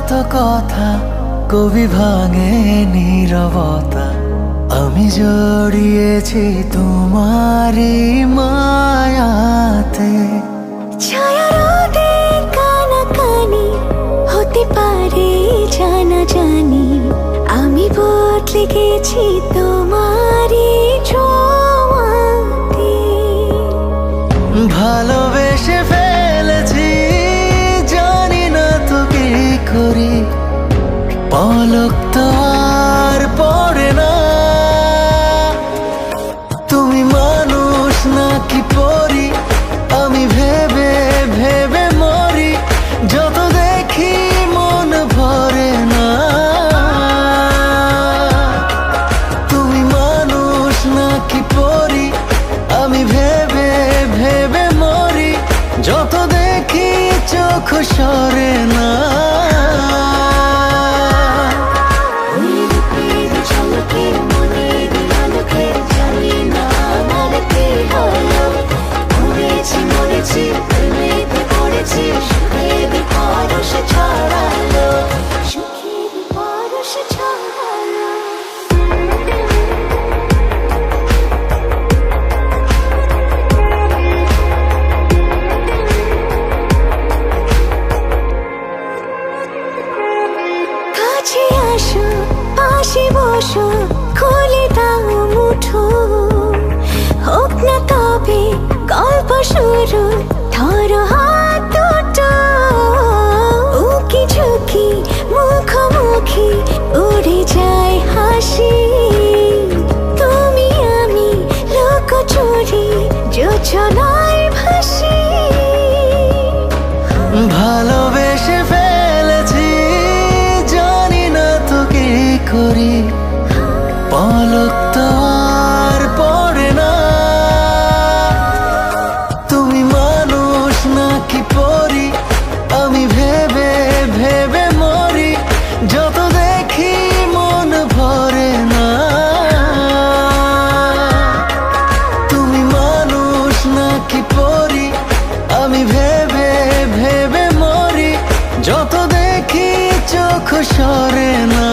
কত কথা কবি ভাঙে নীরবতা। আমি জড়িয়েছি তোমারই মায়াতে। ছায়া রোদে কানাকানি হতে পারে জানা জানি, আমি বদলে গেছি তোমারই ছোঁয়াতে। ভালোবেসে ফেলেছি জানি না তো কি করি, পলক তো আর পড়ে না। তুমি মানুষ নাকি পরি আমি ভেবে ভেবে মরি, যত দেখি মন ভরে না। তুমি মানুষ নাকি পরি আমি ভেবে ভেবে মরি, যত দেখি চোখ সরে না। কাছে আসো পাশে বসো, খুলে দাও মুঠো, হোক না তবে গল্প শুরু। ধরো হাত দুটো, উকি ঝুঁকি মুখোমুখি উড়ে যায় হাসি। তুমি আমি লুকোচুরি যোজনায় ভাসি। ভালোবেসে ফেলেছি জানি না তো কি করি, পলক তো আর পড়ে না। তুমি মানুষ নাকি পরি আমি ভেবে ভেবে মরি, যত দেখি মন ভরে না। তুমি মানুষ নাকি পরি আমি ভেবে ভেবে মরি, যত দেখি চোখ সরে না।